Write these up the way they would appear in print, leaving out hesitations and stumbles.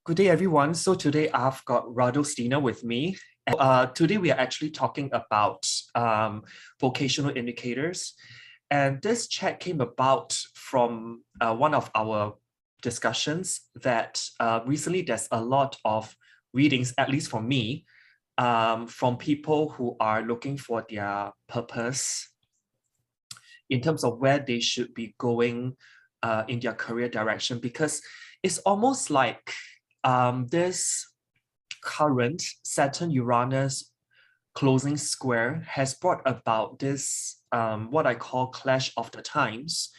Good day, everyone. So today I've got Radostina with me. Today we are actually talking about vocational indicators. And this chat came about from one of our discussions that recently there's a lot of readings, at least for me, from people who are looking for their purpose in terms of where they should be going in their career direction, because it's almost like this current Saturn-Uranus closing square has brought about this, what I call clash of the times.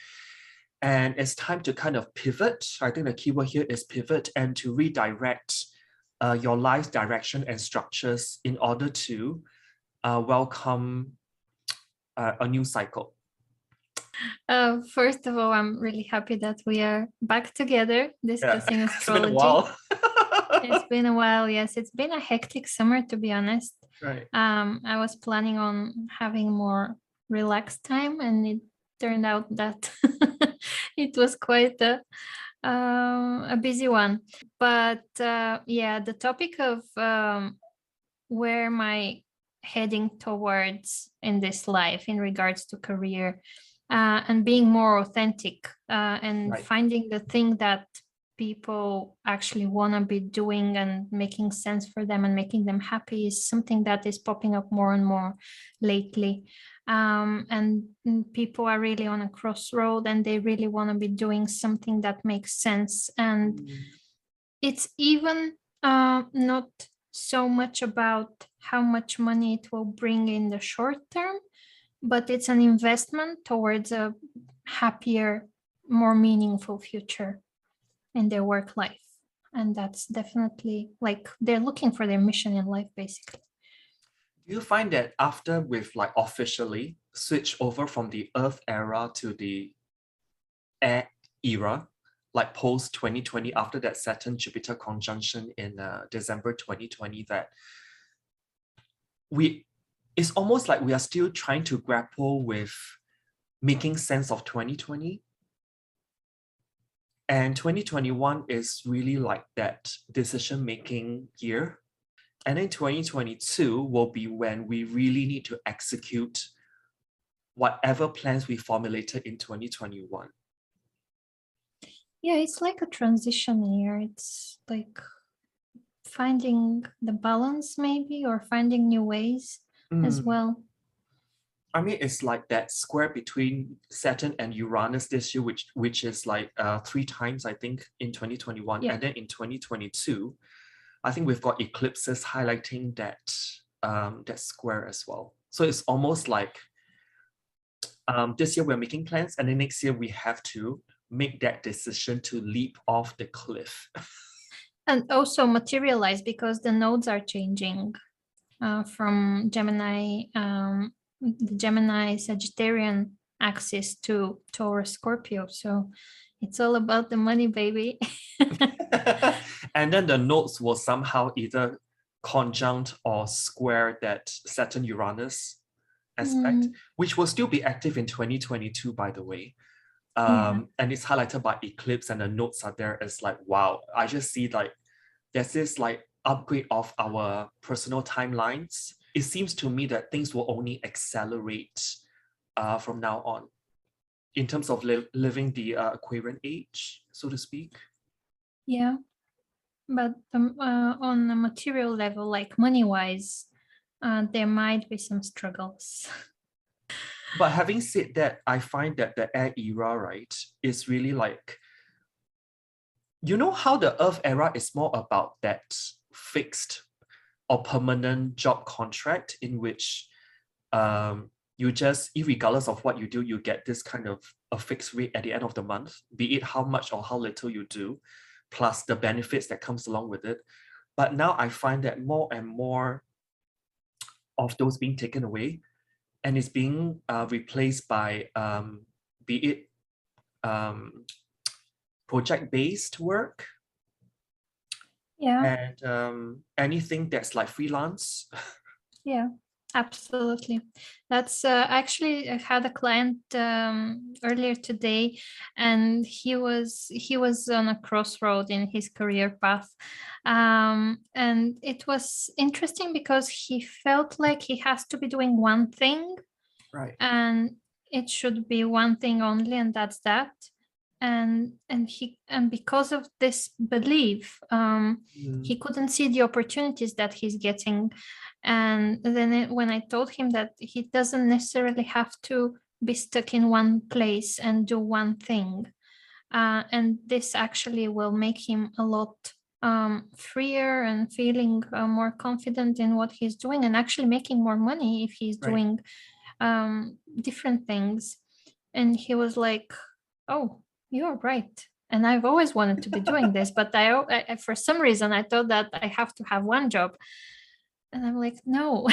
And it's time to kind of pivot. I think the keyword here is pivot, and to redirect your life's direction and structures in order to welcome a new cycle. First of all, I'm really happy that we are back together discussing astrology. It's been a while. It's been a while, yes. It's been a hectic summer, to be honest. Right. I was planning on having more relaxed time, and it turned out that it was quite a busy one. But yeah, the topic of where am I heading towards in this life in regards to career, and being more authentic and Right. finding the thing that people actually want to be doing and making sense for them and making them happy is something that is popping up more and more lately. And people are really on a crossroad, and they really want to be doing something that makes sense. And it's even not so much about how much money it will bring in the short term, but it's an investment towards a happier, more meaningful future in their work life. And that's definitely like they're looking for their mission in life, basically. Do you find that after we've like officially switched over from the Earth era to the Air era, like post 2020, after that Saturn-Jupiter conjunction in December 2020, that it's almost like we are still trying to grapple with making sense of 2020. And 2021 is really like that decision-making year. And then 2022 will be when we really need to execute whatever plans we formulated in 2021. Yeah, it's like a transition year. It's like finding the balance maybe, or finding new ways as well. I mean, it's like that square between Saturn and Uranus this year, which is like 3 times, I think, in 2021. Yeah. And then in 2022, I think we've got eclipses highlighting that that square as well. So it's almost like this year we're making plans, and then next year we have to make that decision to leap off the cliff. And also materialize, because the nodes are changing from Gemini, the Gemini Sagittarian axis to Taurus Scorpio. So it's all about the money, baby. And then the nodes will somehow either conjunct or square that Saturn-Uranus aspect, which will still be active in 2022, by the way. And it's highlighted by eclipse, and the notes are there. It's like, wow, I just see like there's this like upgrade of our personal timelines. It seems to me that things will only accelerate from now on in terms of living the Aquarian age, so to speak. Yeah, but on a material level, like money-wise, there might be some struggles. But having said that, I find that the Air era, right, is really like, you know how the Earth era is more about that fixed or permanent job contract in which you just, irregardless of what you do, you get this kind of a fixed rate at the end of the month, be it how much or how little you do, plus the benefits that comes along with it. But now I find that more and more of those being taken away, and it's being replaced by, be it project-based work, Yeah. and anything that's like freelance. Yeah. Absolutely. That's actually, I had a client earlier today, and he was on a crossroad in his career path, and it was interesting because he felt like he has to be doing one thing, Right. and it should be one thing only, and that's that. And because of this belief, he couldn't see the opportunities that he's getting. And then when I told him that he doesn't necessarily have to be stuck in one place and do one thing, and this actually will make him a lot freer and feeling more confident in what he's doing, and actually making more money if he's Right. doing different things. And he was like, oh, you're right, and I've always wanted to be doing this, but I for some reason I thought that I have to have one job. And I'm like, no,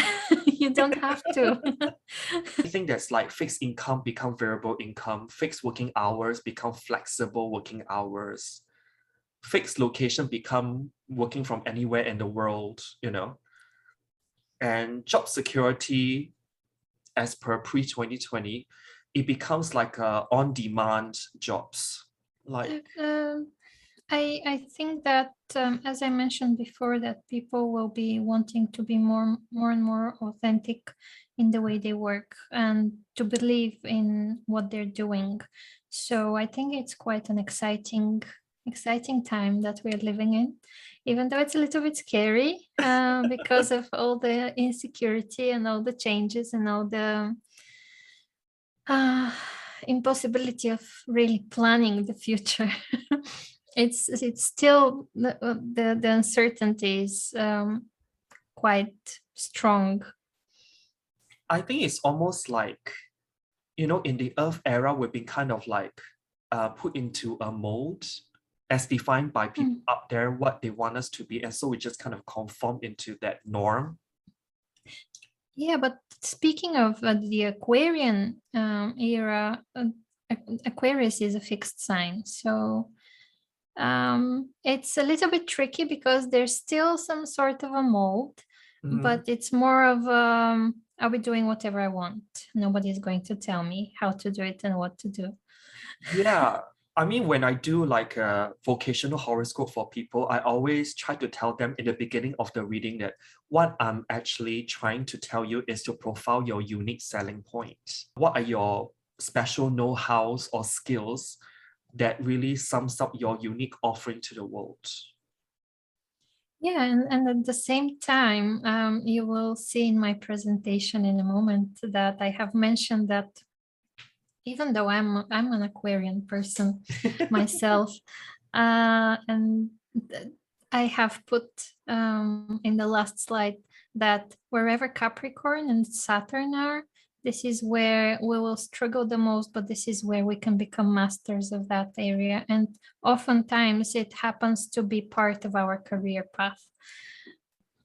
you don't have to. I think that's like fixed income become variable income, fixed working hours become flexible working hours, fixed location become working from anywhere in the world, and job security as per pre-2020, it becomes like on-demand jobs. Like, I think that as I mentioned before, that people will be wanting to be more and more authentic in the way they work and to believe in what they're doing. So I think it's quite an exciting time that we're living in, even though it's a little bit scary because of all the insecurity and all the changes and all the uh, impossibility of really planning the future. It's still the uncertainty is quite strong. I think it's almost like, in the Earth era, we've been kind of like put into a mold as defined by people up there, what they want us to be. And so we just kind of conform into that norm. Yeah, but speaking of the Aquarian era, Aquarius is a fixed sign. So it's a little bit tricky because there's still some sort of a mold, but it's more of I'll be doing whatever I want. Nobody's going to tell me how to do it and what to do. Yeah. I mean, when I do like a vocational horoscope for people, I always try to tell them in the beginning of the reading that what I'm actually trying to tell you is to profile your unique selling point. What are your special know-hows or skills that really sums up your unique offering to the world? Yeah, and at the same time, you will see in my presentation in a moment that I have mentioned that even though I'm an Aquarian person myself, and I have put in the last slide that wherever Capricorn and Saturn are, this is where we will struggle the most, but this is where we can become masters of that area. And oftentimes it happens to be part of our career path.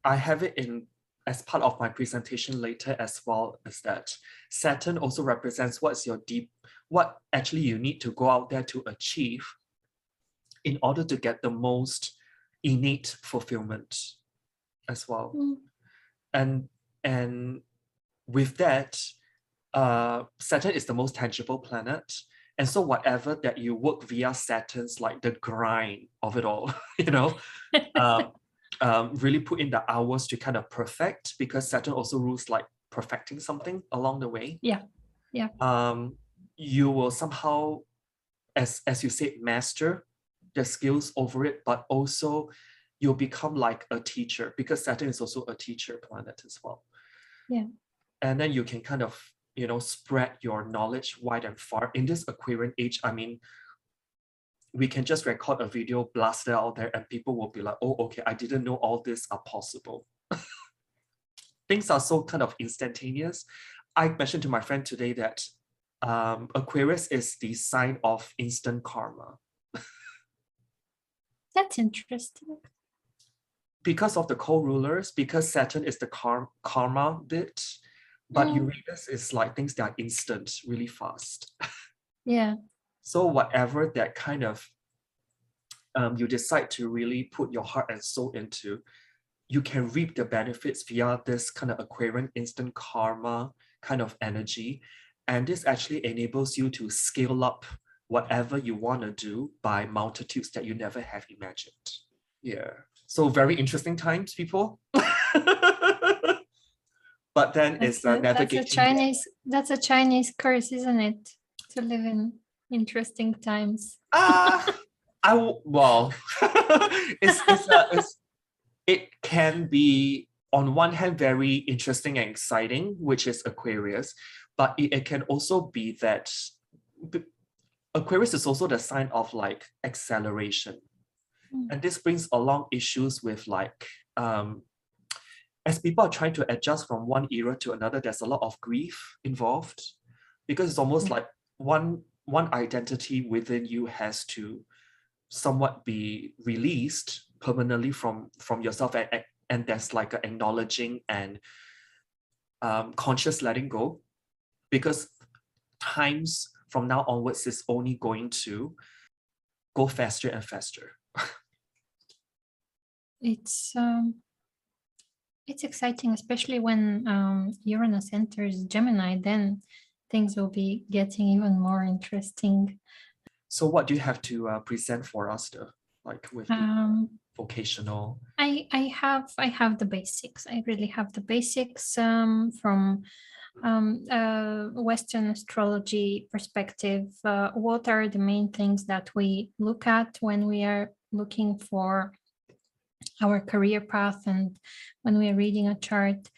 I have it in as part of my presentation later as well, is that Saturn also represents what actually you need to go out there to achieve in order to get the most innate fulfillment as well. And with that, Saturn is the most tangible planet. And so whatever that you work via Saturn's like the grind of it all, really put in the hours to kind of perfect, because Saturn also rules like perfecting something along the way. Yeah. You will somehow, as you said, master the skills over it, but also you'll become like a teacher, because Saturn is also a teacher planet as well. Yeah. And then you can kind of, spread your knowledge wide and far. In this Aquarian age, I mean, we can just record a video, blast it out there, and people will be like, oh, okay, I didn't know all this are possible. Things are so kind of instantaneous. I mentioned to my friend today that Aquarius is the sign of instant karma. That's interesting. Because of the co-rulers, because Saturn is the karma bit, but Uranus is like things that are instant, really fast. Yeah. So whatever that kind of you decide to really put your heart and soul into, you can reap the benefits via this kind of Aquarian instant karma kind of energy. And this actually enables you to scale up whatever you want to do by multitudes that you never have imagined. Yeah. So very interesting times, people. But then it's navigating. That's a Chinese curse, isn't it? To live in interesting times. Well, it can be on one hand very interesting and exciting, which is Aquarius, but it can also be that Aquarius is also the sign of like acceleration. And this brings along issues with like, as people are trying to adjust from one era to another, there's a lot of grief involved, because it's almost like one identity within you has to somewhat be released permanently from yourself, and there's like an acknowledging and conscious letting go, because times from now onwards is only going to go faster and faster. It's exciting, especially when Uranus enters Gemini, then things will be getting even more interesting. So what do you have to present for us, with the vocational? I have the basics. I really have the basics from Western astrology perspective. What are the main things that we look at when we are looking for our career path and when we are reading a chart?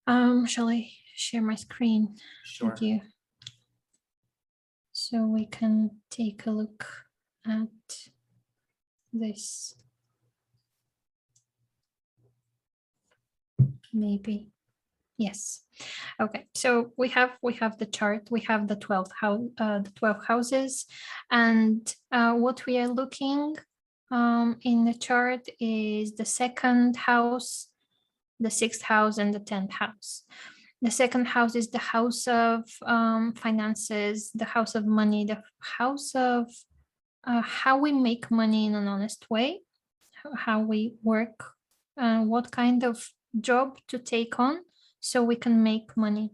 Shall I share my screen with you? So we can take a look at this. Maybe. Yes. Okay. So we have the chart. We have the 12 houses, and what we are looking in the chart is the second house, the sixth house, and the 10th house. The second house is the house of finances, the house of money, the house of how we make money in an honest way, how we work, what kind of job to take on so we can make money.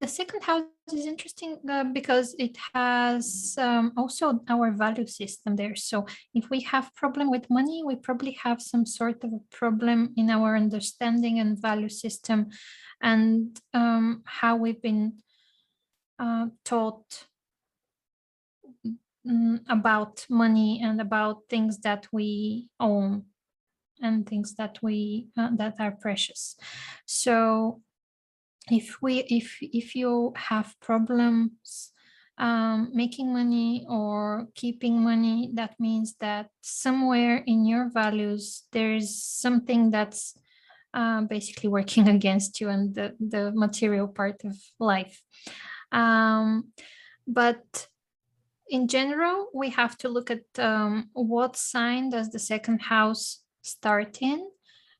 The second house is interesting because it has also our value system there. So if we have problem with money, we probably have some sort of a problem in our understanding and value system, and how we've been taught about money and about things that we own and things that we that are precious. So if you have problems making money or keeping money, that means that somewhere in your values there's something that's basically working against you and the material part of life. But in general, we have to look at what sign does the second house start in,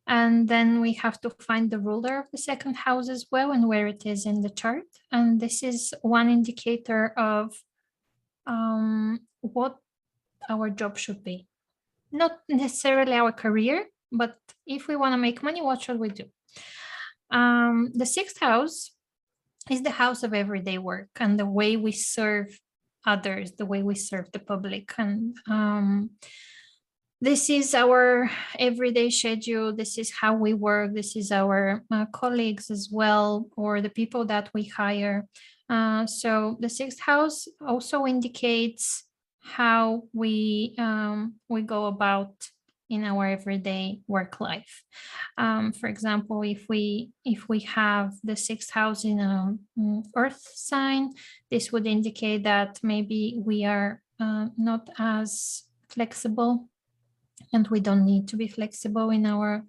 and then we have to find the ruler of the second house as well and where it is in the chart. And this is one indicator of what our job should be. Not necessarily our career, but if we want to make money, what should we do? The sixth house is the house of everyday work and the way we serve others, the way we serve the public. And this is our everyday schedule. This is how we work. This is our colleagues as well, or the people that we hire. So the sixth house also indicates how we go about in our everyday work life. For example, if we have the sixth house in a earth sign, this would indicate that maybe we are not as flexible, and we don't need to be flexible in our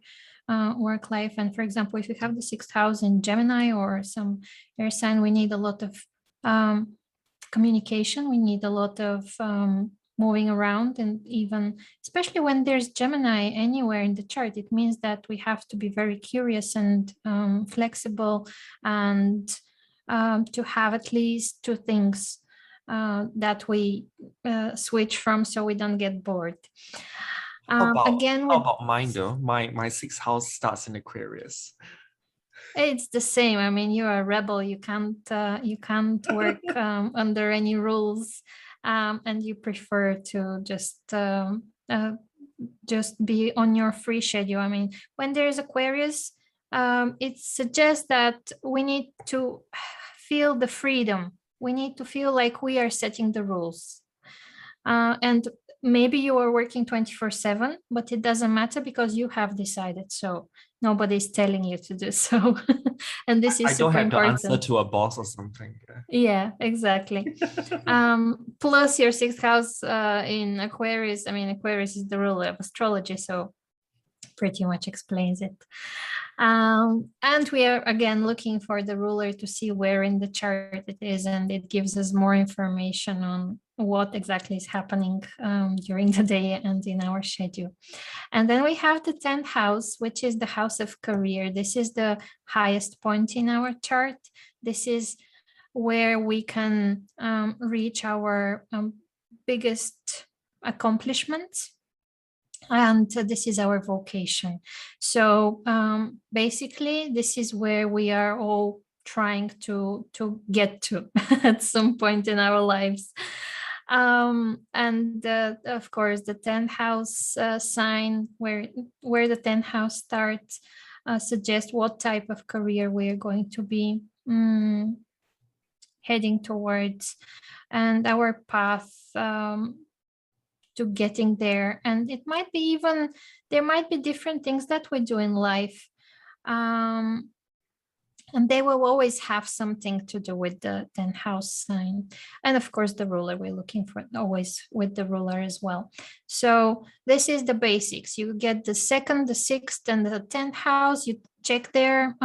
work life. And for example, if you have the sixth house in Gemini or some air sign, we need a lot of communication. We need a lot of moving around, and even especially when there's Gemini anywhere in the chart, it means that we have to be very curious and flexible, and to have at least two things that we switch from so we don't get bored. Again, how with about mine though? My sixth house starts in Aquarius. it's the same. I mean, you're a rebel. You can't work under any rules, and you prefer to just be on your free schedule. I mean, when there's Aquarius, it suggests that we need to feel the freedom. We need to feel like we are setting the rules. And maybe you are working 24/7, but it doesn't matter because you have decided. So nobody's telling you to do so. And this I is don't super have to answer important. to a boss or something. Yeah, exactly. Plus your sixth house in Aquarius. I mean, Aquarius is the ruler of astrology, so pretty much explains it. And we are again looking for the ruler to see where in the chart it is, and it gives us more information on what exactly is happening during the day and in our schedule. And then we have the 10th house, which is the house of career. This is the highest point in our chart. This is where we can reach our biggest accomplishments. And this is our vocation. So basically, this is where we are all trying to get to at some point in our lives. And of course, the 10th house sign, where the 10th house starts, suggests what type of career we are going to be heading towards, and our path to getting there. And it might be even, there might be different things that we do in life, and they will always have something to do with the 10th house sign. And of course, the ruler, we're looking for always with the ruler as well. So this is the basics. You get the second, the sixth, and the 10th house. You check their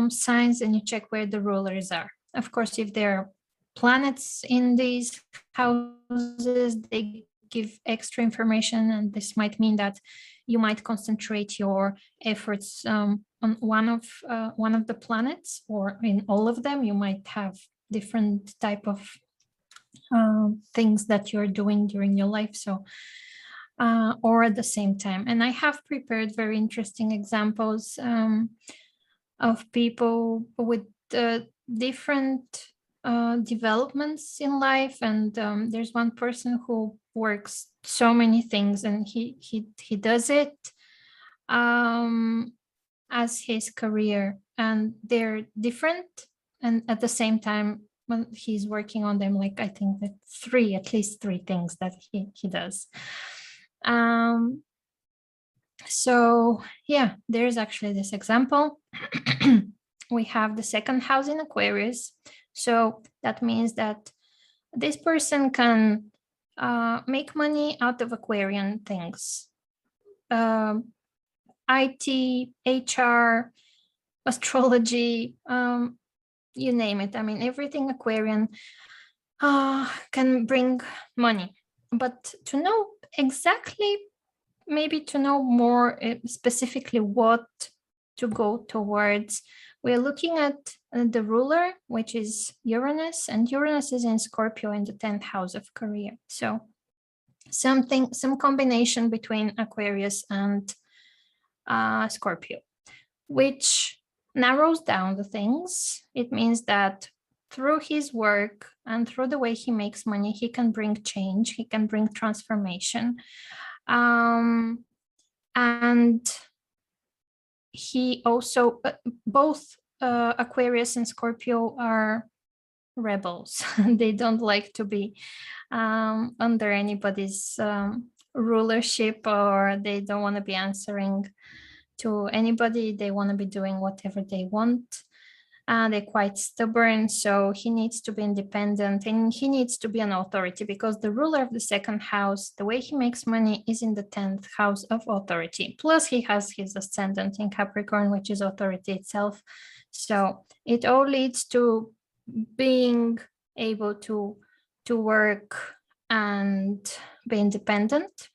signs and you check where the rulers are. Of course, if there are planets in these houses, they give extra information, and this might mean that you might concentrate your efforts on one of the planets, or in all of them. You might have different type of things that you're doing during your life, so or at the same time. And I have prepared very interesting examples of people with different developments in life. And there's one person who works so many things, and he does it as his career, and they're different, and at the same time when he's working on them, like I think that at least three things that he does. So yeah, there's actually this example. We have the second house in Aquarius. So that means that this person can make money out of Aquarian things. IT, HR, astrology, you name it. I mean, everything Aquarian can bring money. But to know exactly, maybe to know more specifically what to go towards, we're looking at the ruler, which is Uranus, and Uranus is in Scorpio in the 10th house of career. So some combination between Aquarius and Scorpio, which narrows down the things. It means that through his work and through the way he makes money, he can bring change, he can bring transformation. And he also, both Aquarius and Scorpio are rebels. They don't like to be under anybody's rulership, or they don't want to be answering to anybody. They want to be doing whatever they want. They're quite stubborn, so he needs to be independent, and he needs to be an authority, because the ruler of the second house, the way he makes money, is in the 10th house of authority. Plus he has his ascendant in Capricorn, which is authority itself. So it all leads to being able to work and be independent,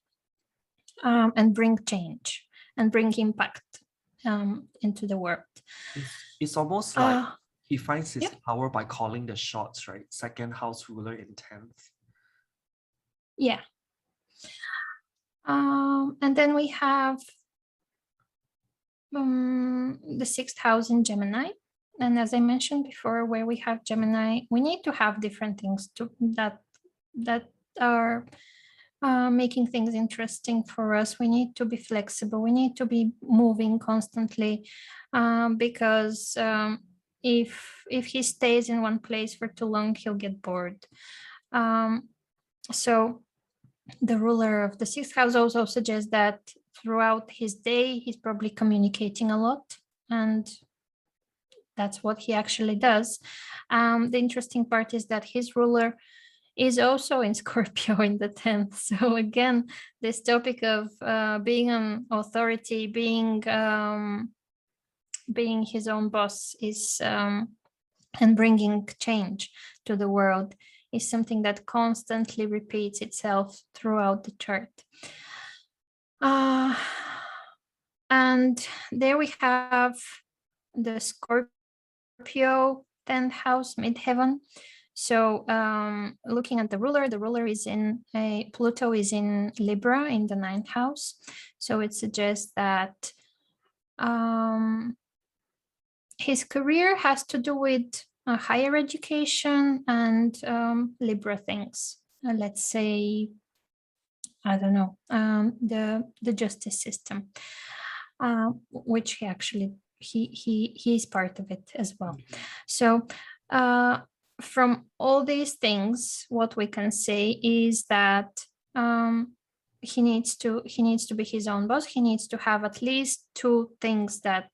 and bring change and bring impact into the world. It's almost like he finds his power by calling the shots, right? Second house ruler in 10th. Yeah. And then we have the 6th house in Gemini. And as I mentioned before, where we have Gemini, we need to have different things that are making things interesting for us. We need to be flexible. We need to be moving constantly, because if he stays in one place for too long, he'll get bored. So the ruler of the 6th house also suggests that throughout his day, he's probably communicating a lot, and that's what he actually does. The interesting part is that his ruler is also in Scorpio in the 10th. So again, this topic of being an authority, being his own boss is and bringing change to the world is something that constantly repeats itself throughout the chart. And there we have the Scorpio 10th house, midheaven. So looking at the ruler is in Pluto is in Libra in the 9th house. So it suggests that his career has to do with higher education and Libra things. Let's say, I don't know, the justice system, which he is part of it as well. So from all these things, what we can say is that he needs to be his own boss. He needs to have at least 2 things that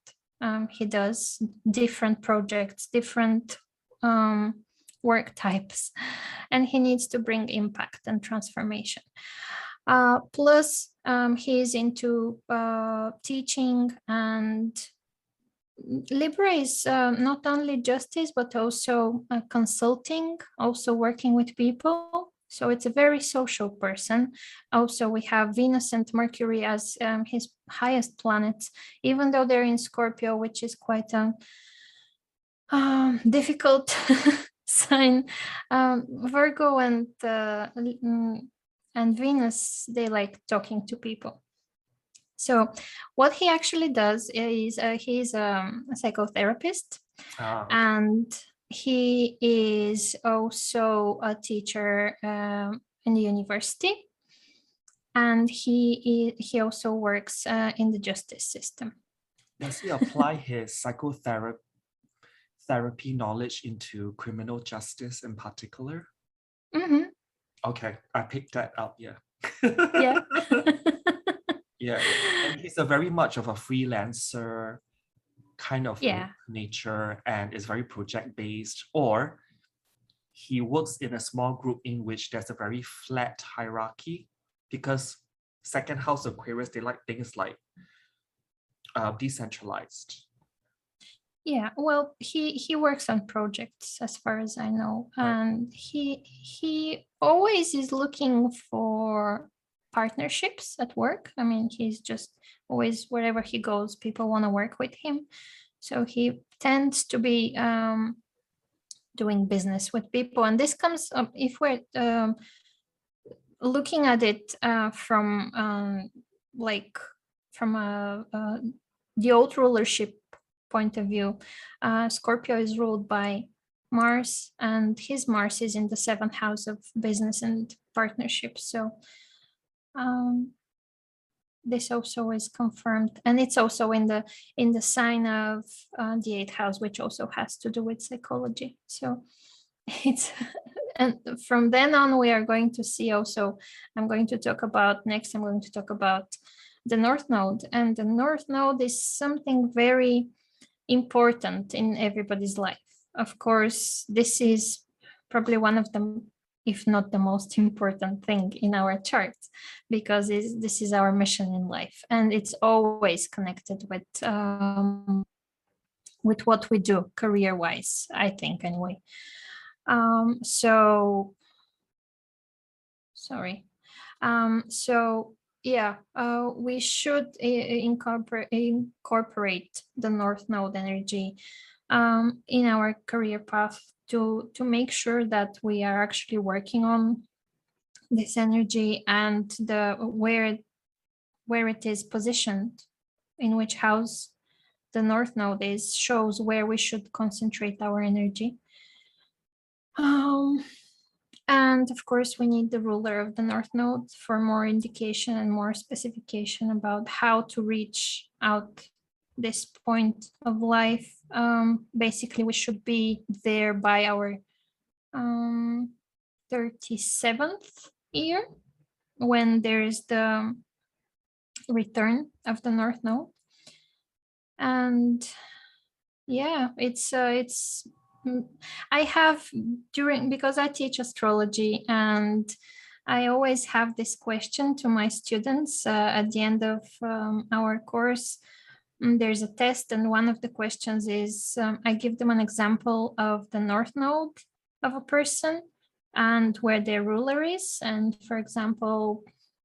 he does, different projects, different work types, and he needs to bring impact and transformation. Plus, he is into teaching, and Libra is not only justice, but also consulting, also working with people. So it's a very social person. Also, we have Venus and Mercury as his highest planets, even though they're in Scorpio, which is quite a difficult sign. Virgo and Venus, they like talking to people. So what he actually does is he's a psychotherapist, okay. and he is also a teacher in the university, and he also works in the justice system. Does he apply his psychotherapy knowledge into criminal justice in particular? Mm-hmm. Okay, I picked that up. Yeah. Yeah. Yeah, and he's a very much of a freelancer kind of nature, and is very project based, or he works in a small group in which there's a very flat hierarchy, because 2nd house Aquarius, they like things like decentralized. Yeah, well, he works on projects as far as I know, and he always is looking for partnerships at work. I mean, he's just always, wherever he goes, people want to work with him. So he tends to be doing business with people, and this comes if we're looking at it from the old rulership point of view. Scorpio is ruled by Mars, and his Mars is in the 7th house of business and partnerships. So this also is confirmed, and it's also in the sign of the 8th house, which also has to do with psychology. So it's and from then on we are going to see also, I'm going to talk about the North Node, and the North Node is something very important in everybody's life. Of course, this is probably one of them, if not the most important thing in our charts, because this is our mission in life, and it's always connected with what we do career-wise, I think, anyway. So yeah, we should incorporate the North Node energy in our career path to make sure that we are actually working on this energy, and where where it is positioned, in which house the North Node is, shows where we should concentrate our energy. And of course, we need the ruler of the North Node for more indication and more specification about how to reach out this point of life. Basically, we should be there by our 37th year, when there is the return of the North Node. And yeah, I have because I teach astrology, and I always have this question to my students at the end of our course. There's a test, and one of the questions is I give them an example of the North Node of a person and where their ruler is, and for example,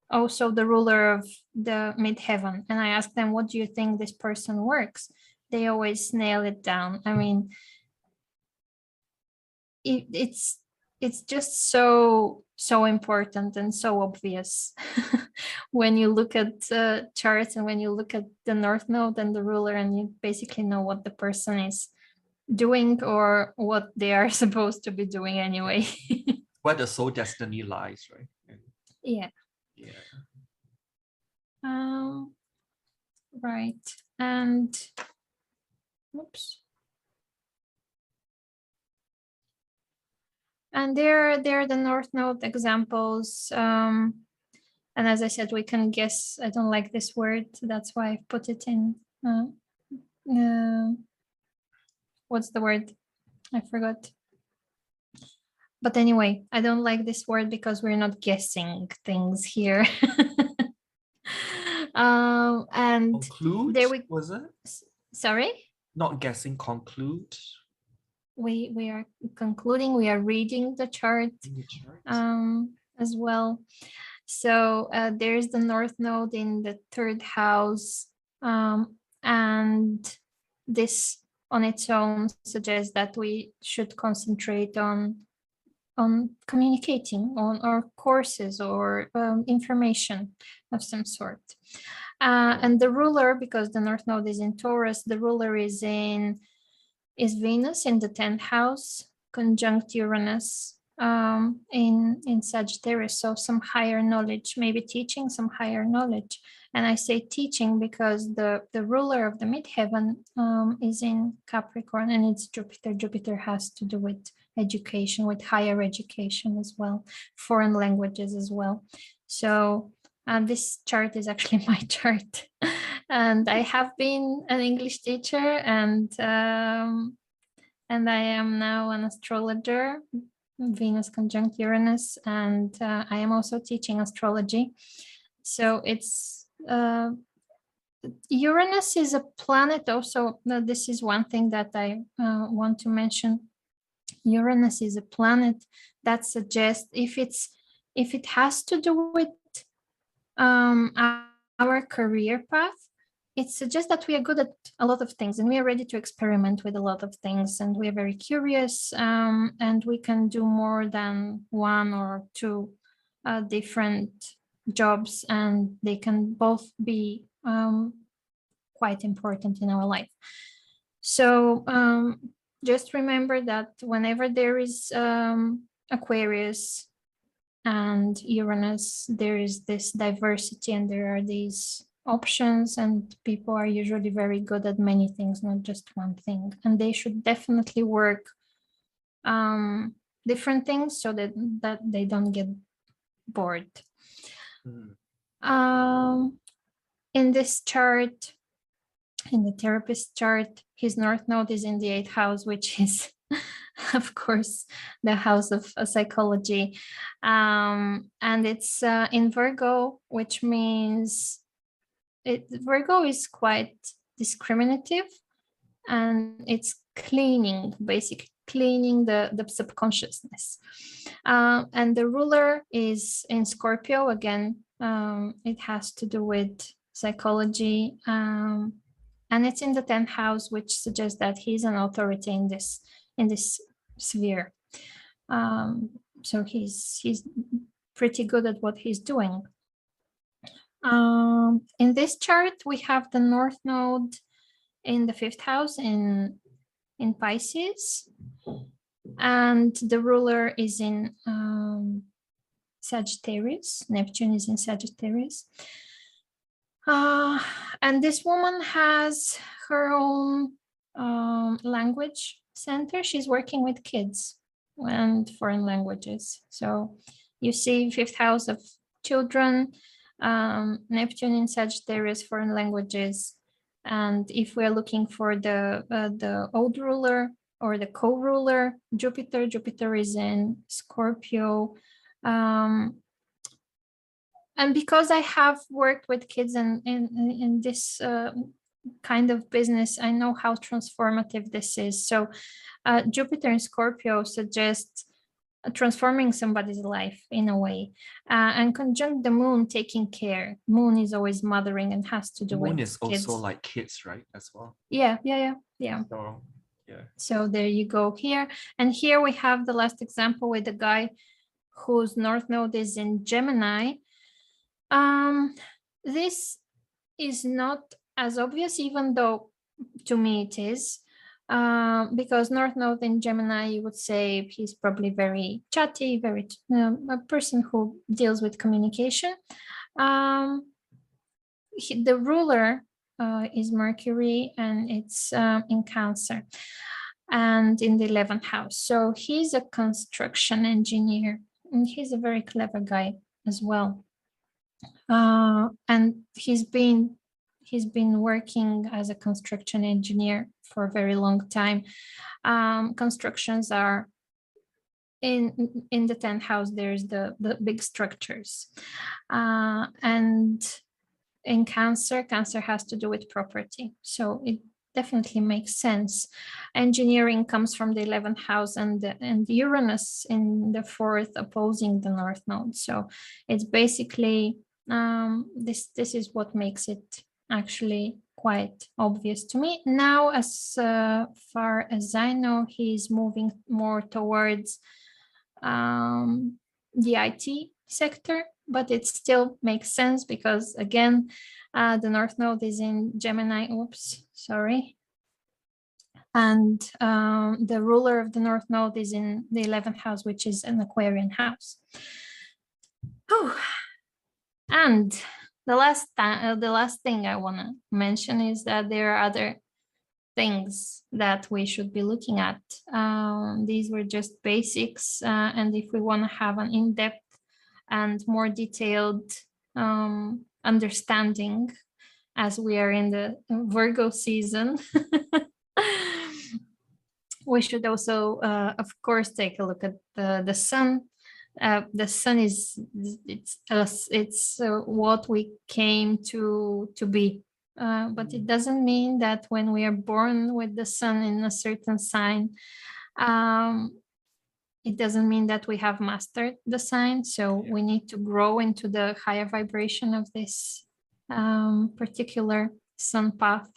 also the ruler of the midheaven. And I ask them, what do you think this person works? They always nail it down. I mean, it's just so important and so obvious when you look at charts and when you look at the North Node and the ruler, and you basically know what the person is doing or what they are supposed to be doing anyway. Where the soul destiny lies, right? Yeah. Right. And oops. And there are the North Node examples. And as I said, we can guess. I don't like this word. That's why I put it in. What's the word? I forgot. But anyway, I don't like this word because we're not guessing things here. And conclude, there we was it? Sorry? Not guessing, conclude. We are concluding. We are reading the chart, as well. So there's the North Node in the 3rd house, and this on its own suggests that we should concentrate on communicating, on our courses or information of some sort. And the ruler, because the North Node is in Taurus, the ruler is Venus in the 10th house, conjunct Uranus in Sagittarius. So some higher knowledge, maybe teaching some higher knowledge. And I say teaching because the ruler of the midheaven is in Capricorn, and it's Jupiter. Jupiter has to do with education, with higher education as well, foreign languages as well. So this chart is actually my chart. And I have been an English teacher, and I am now an astrologer, Venus conjunct Uranus, and I am also teaching astrology. So it's Uranus is a planet also. This is one thing that I want to mention. Uranus is a planet that suggests if it has to do with our career path, it suggests that we are good at a lot of things and we are ready to experiment with a lot of things, and we are very curious, and we can do more than one or two different jobs, and they can both be quite important in our life. So just remember that whenever there is Aquarius and Uranus, there is this diversity and there are these options, and people are usually very good at many things, not just one thing, and they should definitely work different things so that they don't get bored. In this chart, in the therapist chart, his North Node is in the 8th house, which is of course the house of psychology, and it's in Virgo, which means Virgo is quite discriminative, and it's basically cleaning the subconsciousness, and the ruler is in Scorpio again. It has to do with psychology, and it's in the 10th house, which suggests that he's an authority in this sphere. So he's pretty good at what he's doing. In this chart, we have the North Node in the 5th house in Pisces, and the ruler is in Sagittarius. Neptune is in Sagittarius. And this woman has her own language center. She's working with kids and foreign languages. So you see 5th house of children, Neptune in Sagittarius, foreign languages. And if we're looking for the old ruler or the co-ruler, Jupiter is in Scorpio. And because I have worked with kids in this kind of business, I know how transformative this is. So Jupiter in Scorpio suggests transforming somebody's life in a way, and conjunct the moon, taking care. Moon is always mothering and has to do with Moon is kids. also like kids, right? As well. Yeah. So, yeah. So there you go here. And here we have the last example with the guy whose North Node is in Gemini. This is not as obvious, even though to me it is, because North Node in Gemini, you would say he's probably very chatty, very a person who deals with communication. The ruler is Mercury, and it's in Cancer and in the 11th house. So he's a construction engineer, and he's a very clever guy as well. And he's been working as a construction engineer for a very long time. Constructions are in the 10th house. There's the big structures, and in Cancer has to do with property. So it definitely makes sense. Engineering comes from the 11th house, and Uranus in the 4th opposing the North Node. So it's basically this is what makes it actually quite obvious to me. Now, as far as I know, he's moving more towards the IT sector, but it still makes sense because, again, the North Node is in Gemini. Oops, sorry. And the ruler of the North Node is in the 11th house, which is an Aquarian house. Oh. And the last thing I want to mention is that there are other things that we should be looking at. These were just basics, and if we want to have an in-depth and more detailed understanding, as we are in the Virgo season, we should also, of course, take a look at the sun. The sun is it's what we came to be, but it doesn't mean that when we are born with the sun in a certain sign, it doesn't mean that we have mastered the sign. So we need to grow into the higher vibration of this particular sun path.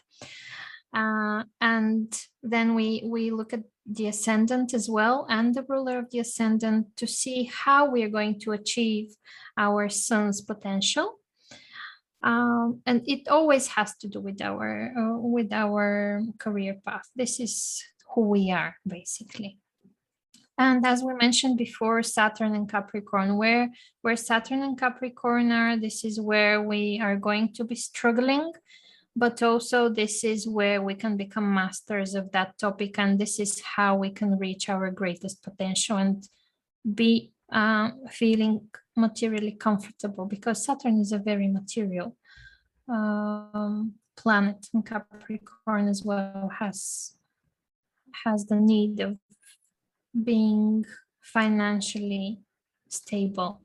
And then we look at the ascendant as well, and the ruler of the ascendant, to see how we are going to achieve our sun's potential. And it always has to do with our career path. This is who we are, basically. And as we mentioned before, Saturn and Capricorn, where Saturn and Capricorn are, this is where we are going to be struggling. But also this is where we can become masters of that topic, and this is how we can reach our greatest potential and be feeling materially comfortable, because Saturn is a very material planet, and Capricorn as well has the need of being financially stable.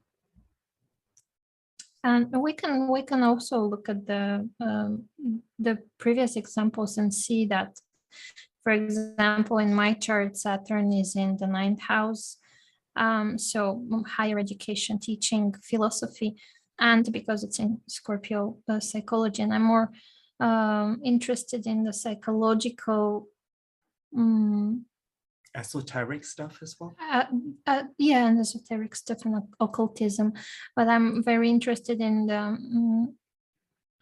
And we can also look at the previous examples and see that, for example, in my chart, Saturn is in the 9th house. So higher education, teaching, philosophy, and because it's in Scorpio, psychology, and I'm more interested in the psychological esoteric stuff as well. Yeah, and esoteric stuff and occultism, but I'm very interested in the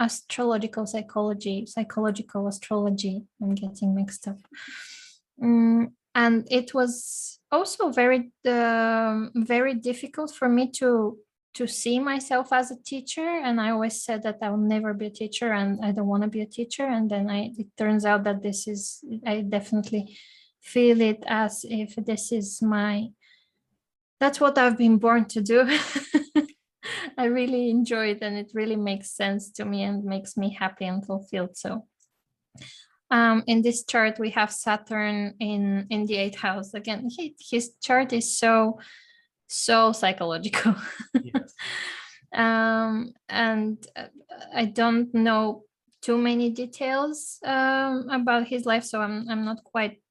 astrological psychology, psychological astrology. I'm getting mixed up. And it was also very difficult for me to see myself as a teacher. And I always said that I'll never be a teacher and I don't want to be a teacher. And then it turns out that I definitely feel it as if that's what I've been born to do. I really enjoy it and it really makes sense to me and makes me happy and fulfilled. So in this chart, we have Saturn in the 8th house. Again, his chart is so psychological. Yes. And I don't know too many details about his life, so I'm not quite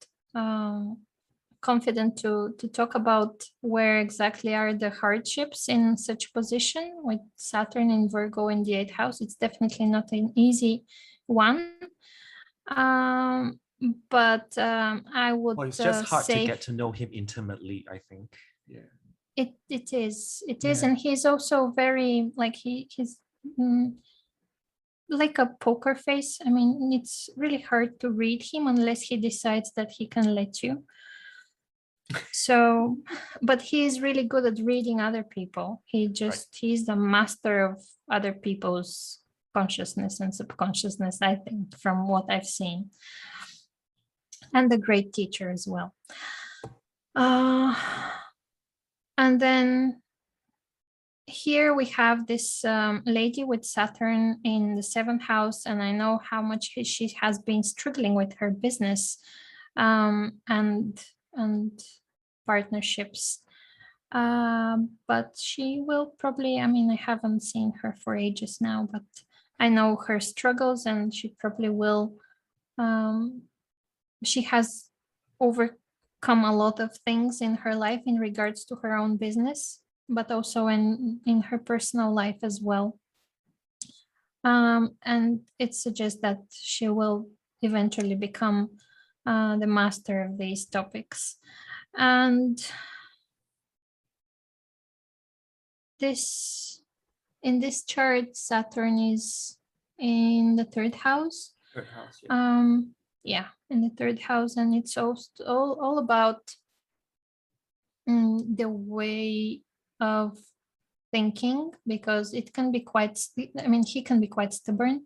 confident to talk about where exactly are the hardships in such position with Saturn in Virgo in the 8th house. It's definitely not an easy one. But I would Well, it's just hard say to get to know him intimately, I think. Yeah. it is, Yeah. and he's also very like he's like a poker face. I mean, it's really hard to read him unless he decides that he can let you. So, but he is really good at reading other people. He's the master of other people's consciousness and subconsciousness, I think, from what I've seen. And a great teacher as well. And then here we have this lady with Saturn in the 7th house, and I know how much she has been struggling with her business and partnerships. But she will probably, I mean, I haven't seen her for ages now, but I know her struggles, and she probably will. She has overcome a lot of things in her life in regards to her own business, but also in her personal life as well. And it suggests that she will eventually become the master of these topics. And in this chart, Saturn is in the 3rd house. 3rd house, yeah, in the 3rd house, and it's all about the way of thinking, because it can be quite, I mean, he can be quite stubborn.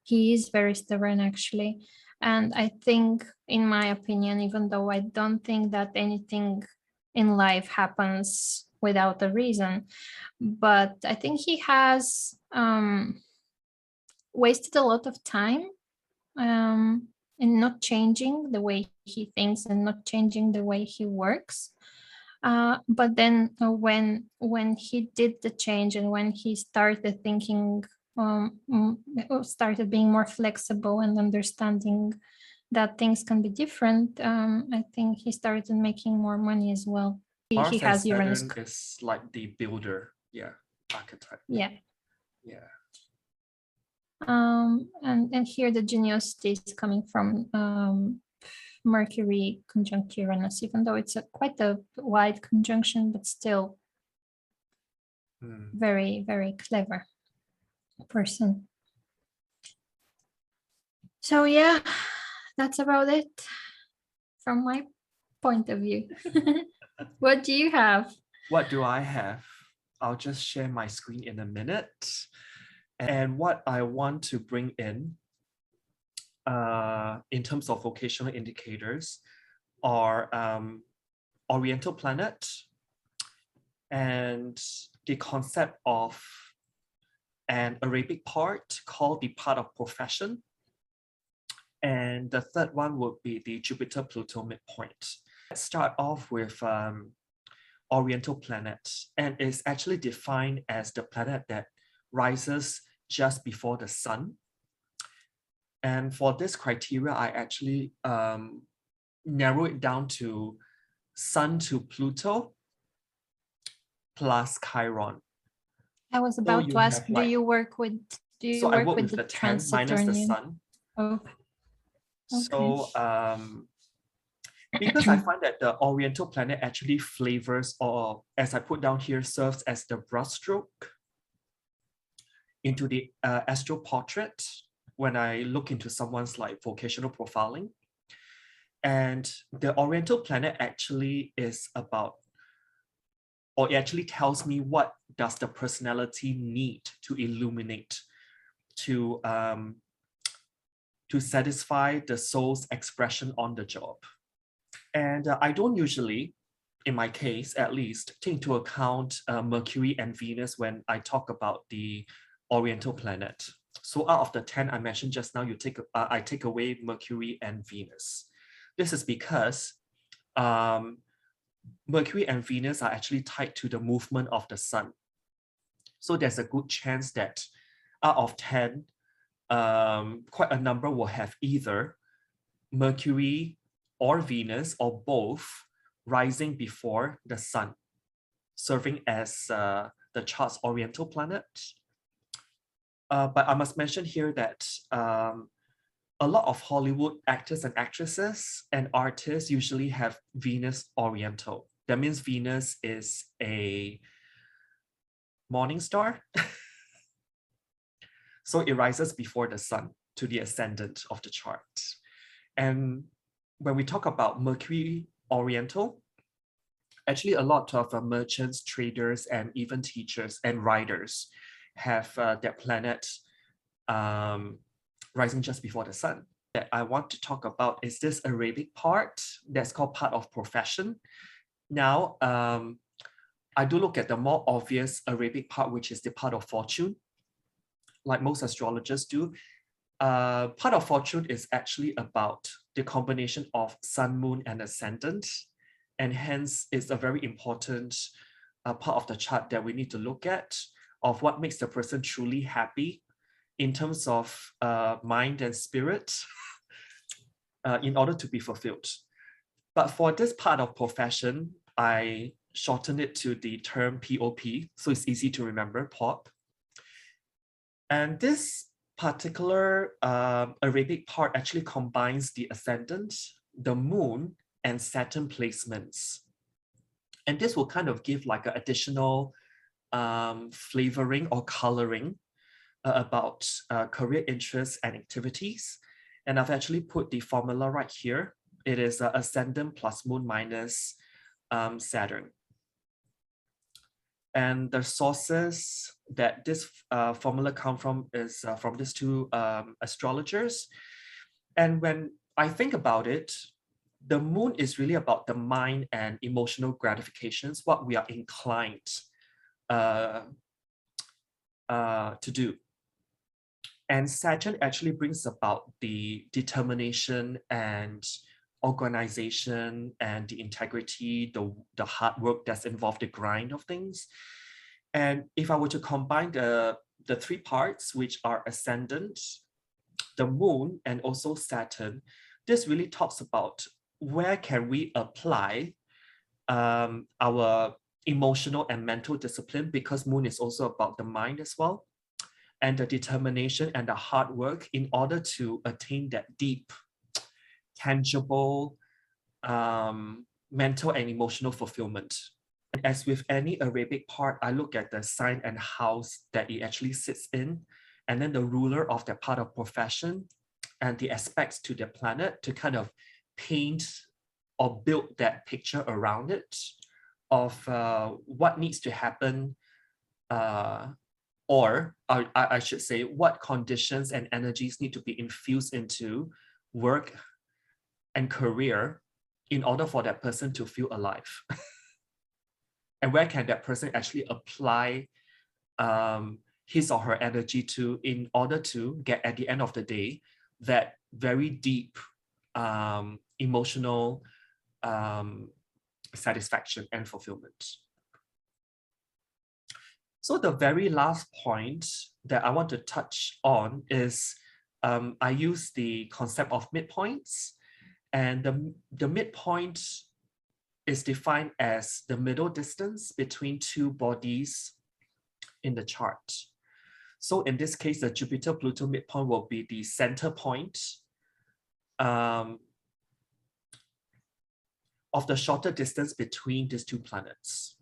He is very stubborn, actually. And I think, in my opinion, even though I don't think that anything in life happens without a reason, but I think he has wasted a lot of time in not changing the way he thinks and not changing the way he works. But then when he did the change and when he started thinking, started being more flexible and understanding that things can be different, I think he started making more money as well. He has Uranus. Saturn is like the builder, archetype. Yeah. Yeah. And here the geniosity is coming from Mercury conjunct Uranus, even though it's quite a wide conjunction, but still very, very clever person. So yeah, that's about it from my point of view. What do you have? What do I have? I'll just share my screen in a minute. And what I want to bring in terms of vocational indicators are Oriental planet and the concept of an Arabic part called the part of profession. And the third one would be the Jupiter-Pluto midpoint. Let's start off with Oriental planet, and it's actually defined as the planet that rises just before the sun. And for this criteria, I actually narrow it down to Sun to Pluto plus Chiron. I was about to ask, do you work with the 10 minus the Sun. Oh. Okay. So because I find that the Oriental planet actually flavors, or as I put down here, serves as the brushstroke. into the astral portrait when I look into someone's like vocational profiling. And the Oriental planet actually is about, or it actually tells me what does the personality need to illuminate to satisfy the soul's expression on the job. And I don't usually, in my case at least, take into account Mercury and Venus when I talk about the Oriental planet. So out of the 10 I mentioned just now, I take away Mercury and Venus. This is because Mercury and Venus are actually tied to the movement of the sun. So there's a good chance that out of 10, quite a number will have either Mercury or Venus or both rising before the sun, serving as the chart's Oriental planet. But I must mention here that a lot of Hollywood actors and actresses and artists usually have Venus Oriental. That means Venus is a morning star. So it rises before the sun to the ascendant of the chart. And when we talk about Mercury Oriental, actually a lot of merchants, traders, and even teachers and writers have their planet rising just before the sun. That I want to talk about is this Arabic part that's called part of profession. Now, I do look at the more obvious Arabic part, which is the part of fortune, like most astrologers do. Part of fortune is actually about the combination of sun, moon, and ascendant. And hence, it's a very important part of the chart that we need to look at of what makes the person truly happy in terms of mind and spirit in order to be fulfilled. But for this part of profession, I shorten it to the term POP, so it's easy to remember, POP. And this particular Arabic part actually combines the ascendant, the moon, and Saturn placements. And this will kind of give like an additional flavoring or coloring about career interests and activities. And I've actually put the formula right here. It is ascendant plus moon minus Saturn. And the sources that this formula come from is from these two astrologers. And when I think about it, the moon is really about the mind and emotional gratifications, what we are inclined to do. And Saturn actually brings about the determination and organization and the integrity, the hard work that's involved, the grind of things. And if I were to combine the three parts, which are ascendant, the moon, and also Saturn, this really talks about where can we apply our emotional and mental discipline, because moon is also about the mind as well, and the determination and the hard work in order to attain that deep, tangible, mental and emotional fulfillment. And as with any Arabic part, I look at the sign and house that it actually sits in, and then the ruler of that part of profession and the aspects to the planet to kind of paint or build that picture around it of what needs to happen, or I should say what conditions and energies need to be infused into work and career in order for that person to feel alive. And where can that person actually apply his or her energy to in order to get, at the end of the day, that very deep emotional satisfaction and fulfillment. So the very last point that I want to touch on is I use the concept of midpoints, and the midpoint is defined as the middle distance between two bodies in the chart. So in this case, the Jupiter-Pluto midpoint will be the center point of the shorter distance between these two planets.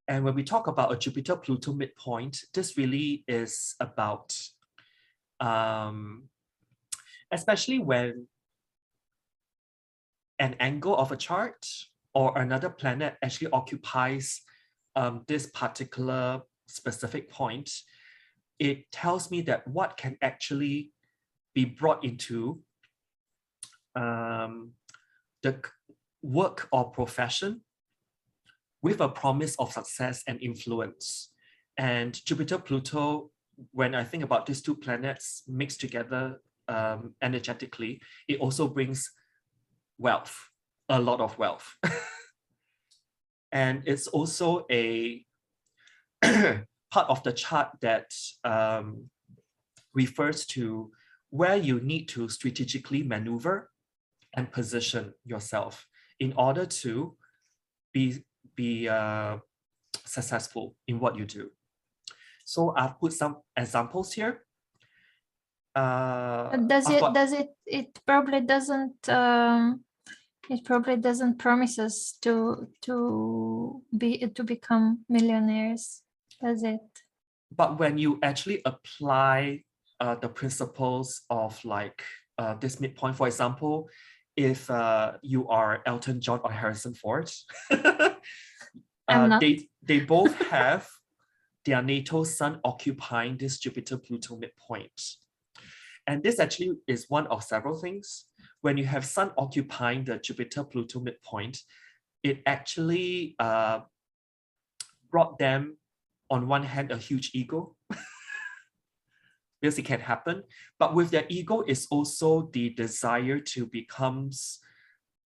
And when we talk about a Jupiter-Pluto midpoint, this really is about, especially when an angle of a chart or another planet actually occupies this particular specific point, it tells me that what can actually be brought into the work or profession with a promise of success and influence. And Jupiter-Pluto, when I think about these two planets mixed together energetically, it also brings wealth, a lot of wealth. And it's also a part of the chart that refers to where you need to strategically maneuver and position yourself in order to be successful in what you do. So I've put some examples here. It probably doesn't promise us to become millionaires, does it? But when you actually apply the principles of like this midpoint, for example, if you are Elton John or Harrison Ford, they both have their natal sun occupying this Jupiter-Pluto midpoint. And this actually is one of several things. When you have sun occupying the Jupiter-Pluto midpoint, it actually brought them, on one hand, a huge ego, because it can happen. But with their ego is also the desire to become